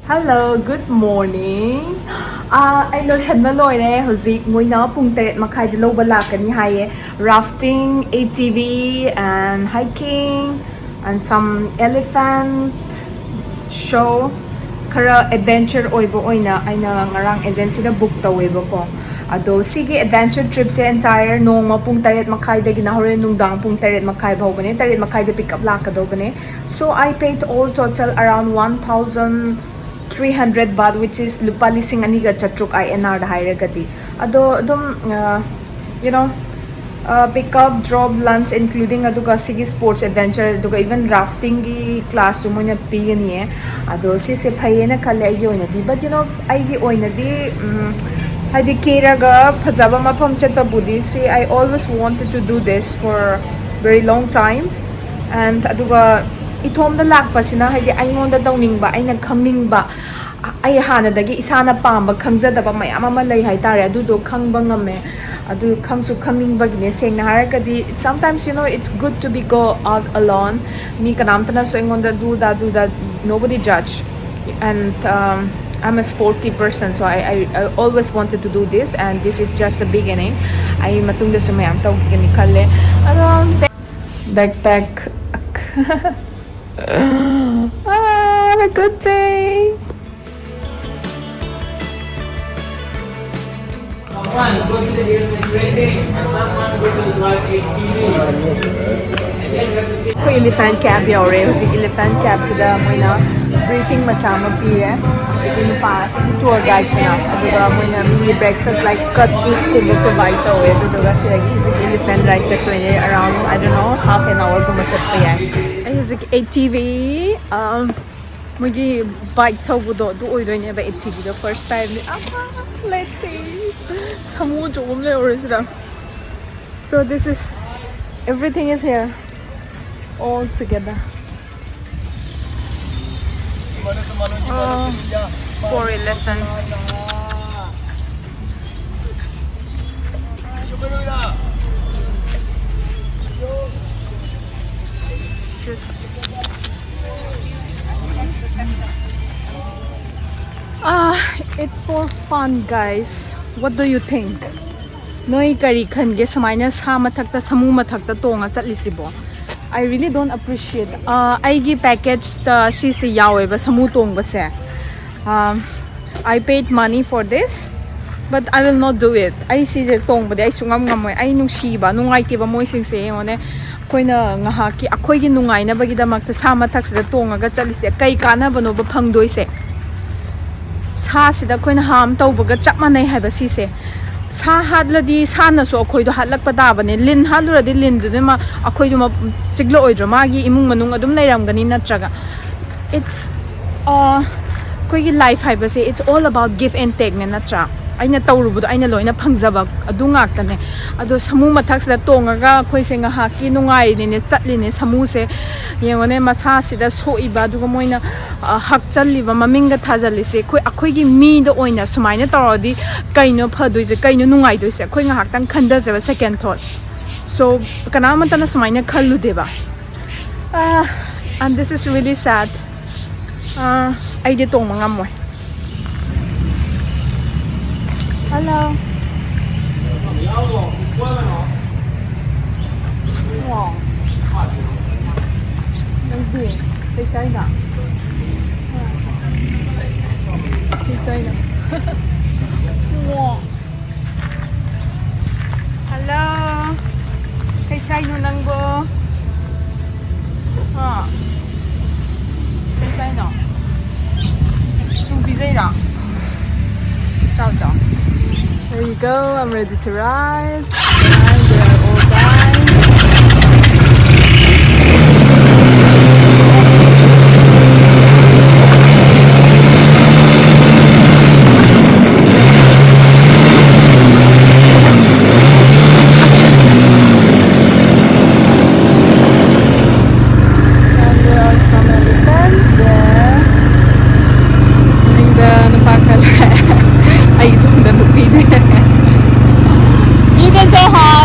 Hello, good morning. I loisan ba loire hojik moina pung 8 makhai de loba lakani haye rafting, ATV and hiking and some elephant show khara adventure oibo oina aina ngarang agency da book taweba ko ado sige adventure trip se entire nongma pung 8 makhai de gina hore nungdang pung 8 makhai bhobane 8 makhai de pick up lakadobane. So I paid all total around 1,300 baht, which is lupa lising aniga chatruk INR da hairagadi ado dum pick up drop lunch including aduga sigi sports adventure aduga even rafting gi class sumoina pigani ado si se phayena khale ai oina di but ai gi oina di hadi keraga phajaba mafam chatba budi see I always wanted to do this for very long time and aduga ithomda lakpasina hadi aingonda tawningba aina khangningba ai hanadagi isana pamba khangjadaba mayam ama lai haitare adudo khangba ngame adu khangsu khangningba sengna harakadi sometimes it's good to be go out alone mi kanamtana so ingonda do that nobody judge and I'm a sporty person so I always wanted to do this and this is just the beginning I matungda so mayam tawgani khalle around backpack have a good day. Someone go to the training and someone go to the ATV. Elephant cab yaure hojik elephant cab sida moina briefing macha ma pire sikini pa tour guide sina aduga moina mini breakfast like cut food ko provide tawe aduga sida elephant ride chattoine around I don't know half an hour ko chatpa yai hojik ATV Mugi bike thawbudo du oidoine ba ATV the first time let's see samu jom le orisra so this is everything is here all together poor elephant shoot it's for fun guys what do you think noi kari khange samaina sa mathakta samu mathakta tonga chatlisibo I really don't appreciate aigi package ta si se yawe ba samu tongba se I paid money for this but I will not do it I si je tongba de I sungam ngamoi I nungsi ba nungai ke ba moi sing se ngone koina ngahaki akhoi gi nungai na bagi da makta sa mathak se tonga ga chalise kai kana bano ba phangdoi se sa sida koina ham tawbaga chapmanai haiba si se sa hadladi sa na so akhoi do hatlak pada bane lin haluradi lin du ma akhoi do ma siglo oidro magi imung manung adum leiramgani natraga it's koi gi life haiba se it's all about give and take ne natra aina tawrubudo aina loina phangjaba adu ngakta ne ado samu mathak sida tongaga khoi se nga haki nungai ne chatli ne samu se yengone masa sida soiba du moina hak challiba maminga thajali se khoi akhoi gi mi do oina sumaina tawrodi kaino phadoi je kaino nungai doi se khoi nga hak tan khanda je second thought so kana mantana sumaina khallu deba and this is really sad I de tong mangamoi hello wow let's see they China wow hello kay China nanggo kay China chung bizai ra ciao ciao there you go I'm ready to ride and they are all guys and there are some elephants there I don't know. You can say hi.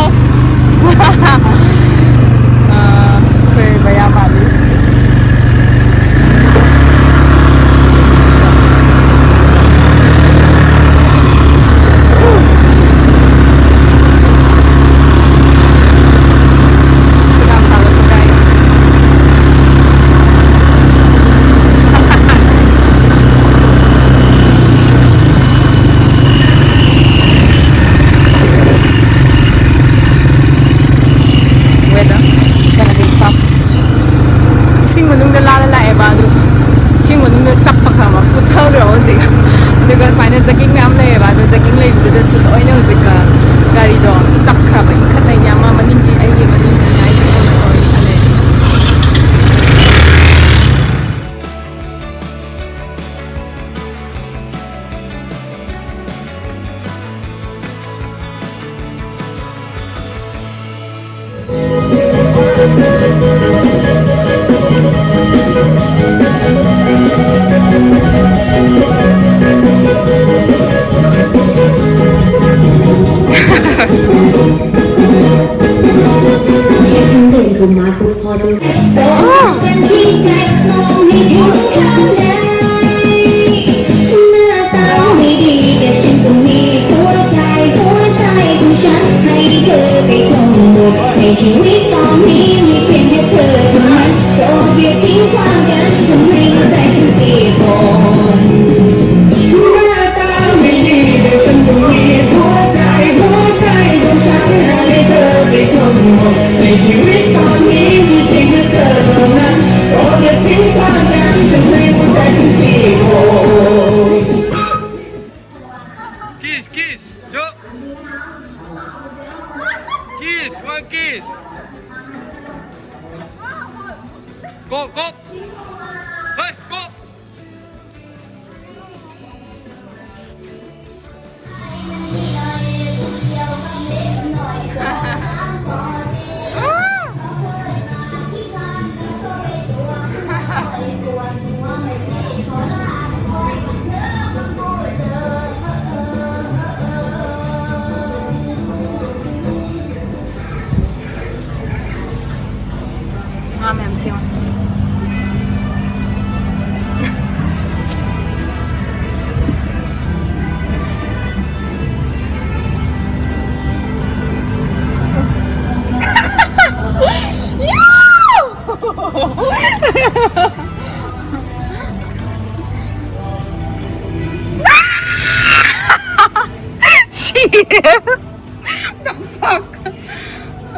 The fuck?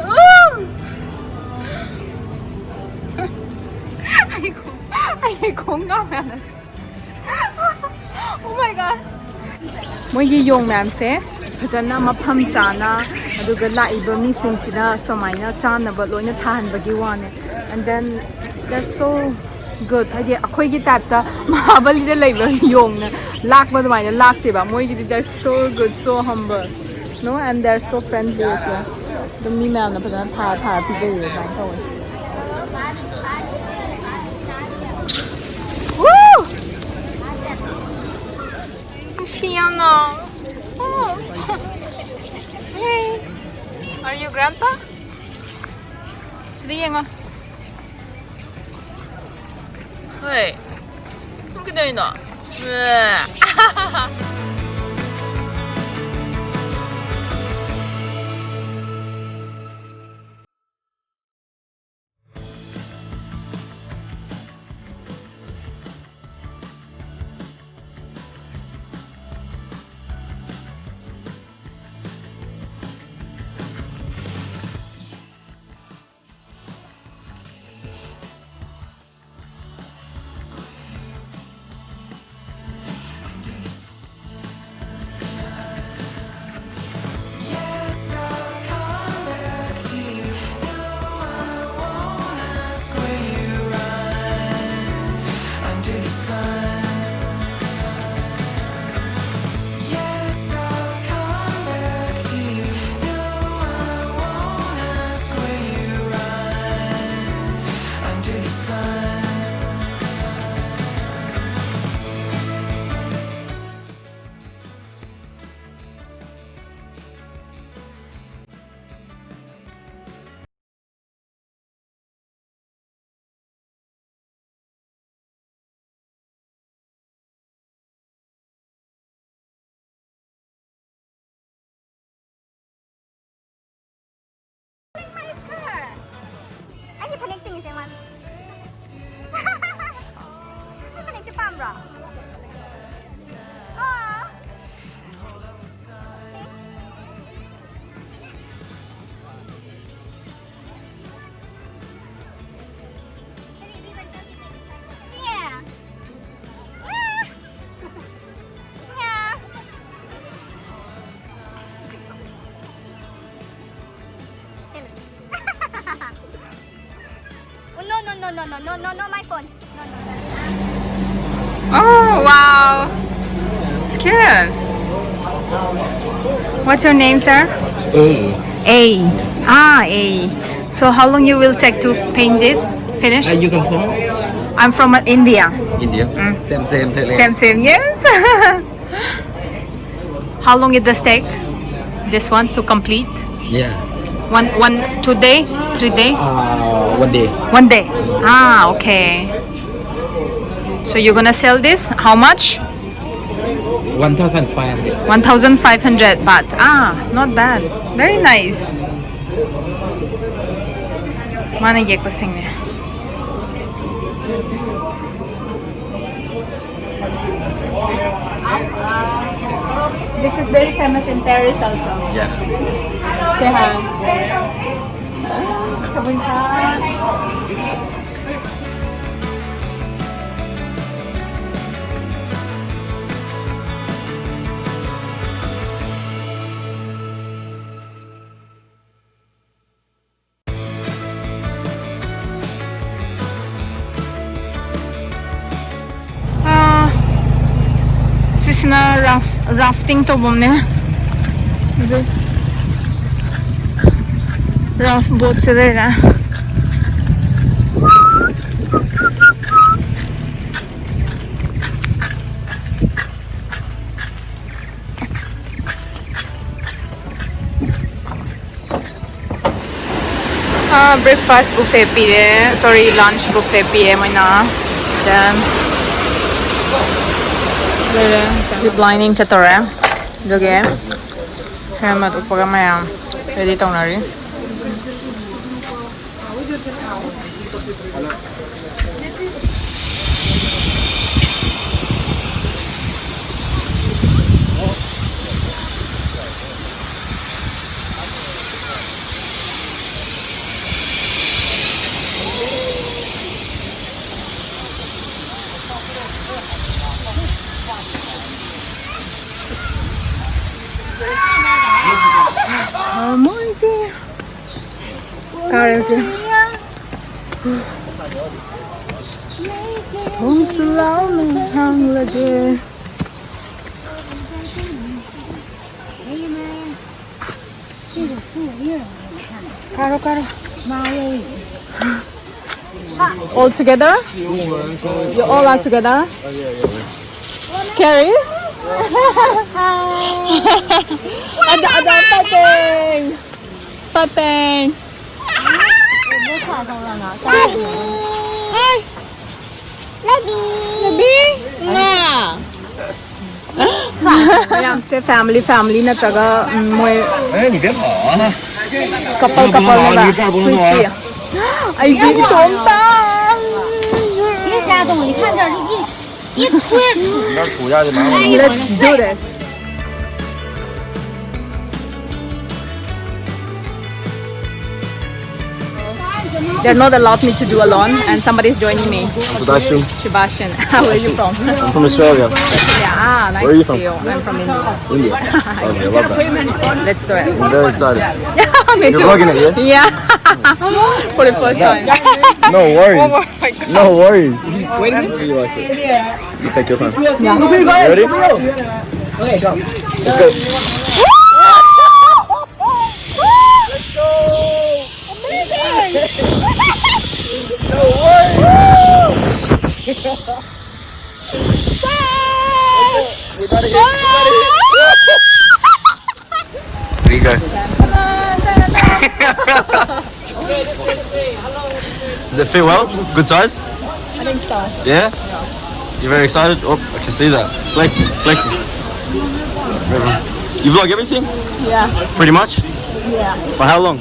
Oh! 아이고 공감이 안 왔어. Oh my god. 모이기 용 맘세 फजन मफम चाना अदुगा लाइबा मिसिंगसिना समाइना चानबा लोइना थाहनबगी वाने and then they're so good हाइदि अखोइगी टाइपता महाबलीदा लैबा योंगना लाकबा दुमाइना लाक्तेबा मोइगी they're so good so humble no and they're so friendly as well the mi मैमना फजन था पिजेयो बाइन तौवे woo Shiana oh hey are you grandpa Sige nga hey ang ganda yun ah Anh connecting is one. Anh connect sa camera. Oh. See? Yeah. Yeah. Say let's No, my phone. No. oh wow it's cute what's your name sir A A so how long you will take to paint this finish You come from I'm from India India? Same Thailand. Same, yes. How long it does take? This one to complete? Yeah. 2 day, 3 day? 1 day. 1 day. Ah, okay. So you're gonna sell this? How much? 1,500. 1,500 baht. Ah, not bad. Very nice. Mana yek pasing ne. This is very famous in Paris also. Yeah. Say hi. Kabun ka. Sisna rafting to bomne. Raft boat se de na. Breakfast buffet pire. Sorry, lunch buffet pire mo na. Then zip lining chatora. Joge. Helmet upaga maya. Ready tong nari. morning. Karen's Thông sư lão mình hăng là ghê. Caro. All together? You all are together? Scary? Ada Patong. Hi. Labi. Nah. Yang se family na taga moi. 哎，你别跑啊！ couple na ba? Sweet. Ay, di tonta. 别瞎动，你看这儿一推。 那土下去麻烦。 Let's do this. They're not allowed me to do alone, and somebody's joining me. Sebastian. Shibashan. Where are you from? I'm from Australia. Yeah, nice Where are you to see you. from? I'm from India. India. Okay, I love that. Let's do it. I'm very excited. Me You're too. vlogging it, Yeah. For the first time. No worries. Oh my God. No worries. Wait a minute. You like it. You take your time. Yeah. You ready? Okay, go. Let's go. There you go. Does it fit well? Good size? I think so. Yeah? You're very excited? Oh, I can see that. Flexing. You vlog everything? Yeah. Pretty much? Yeah. For how long?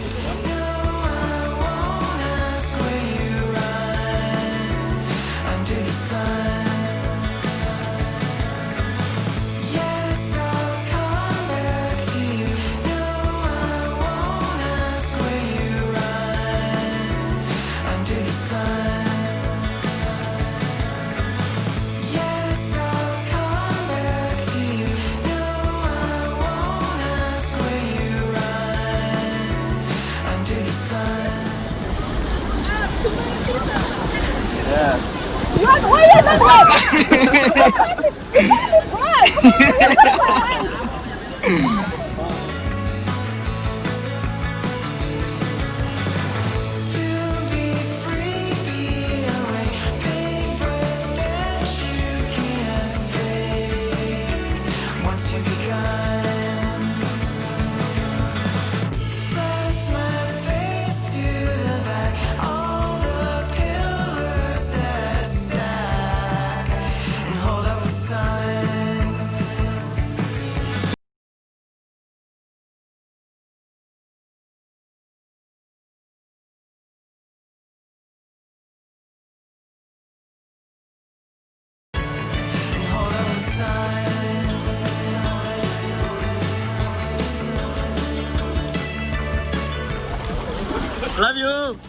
Love you.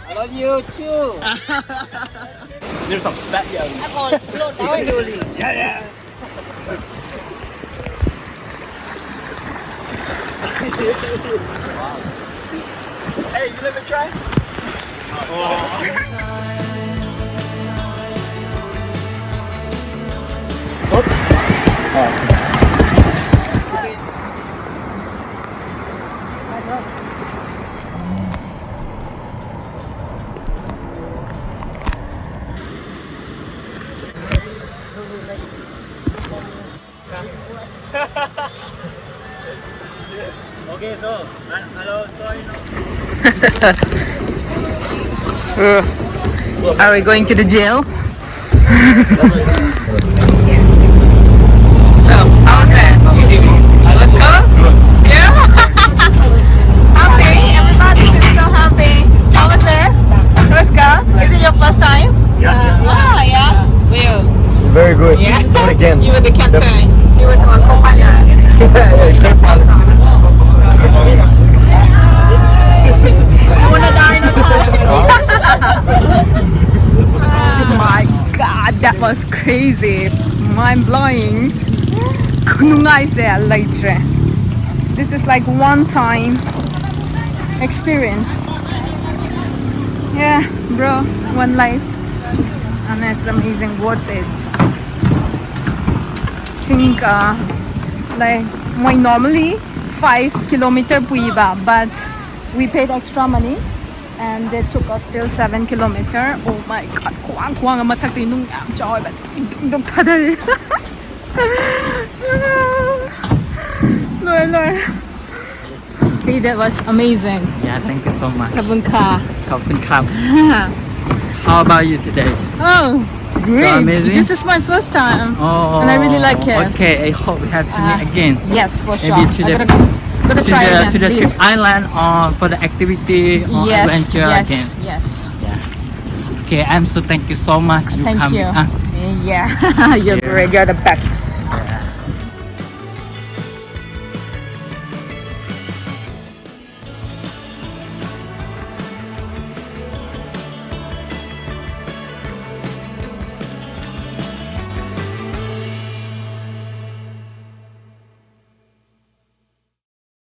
I love you too. There's some fat young. Yeah. Hey, you let me try? Okay, so hello, Are we going to the jail? So, how was it? Let's go? Yeah? Happy? Everybody seems so happy. How was it? Let's go. Is it your first time? Yeah. Ah, yeah. Will. Very good. Yeah. Do it again. You were the captain. He was our co-pilot. I wanna die in a Oh my god, that was crazy. Mind blowing. This is like one time experience. Yeah, bro, one life, and it's amazing. Worth it. Think like my normally 5 kilometer puiba, but we paid extra money and they took us till 7 kilometer. Oh my god, kuwang ang mathakti nung am choy but dong thadari. Lord. That was amazing. Yeah, thank you so much. Kabun ka. Kapun Kap. How about you today? Oh, great. amazing. This is my first time. Oh, And I really like it. Okay, I hope we have to meet again. Yes, for sure. Maybe to the- Gotta try again. To the Really. Strip Island or for the activity or Yes, adventure yes, again. yes. Yeah. Okay, I'm so thank you so much. You Thank come you. with us. Yeah, you're Yeah. great. You're the best.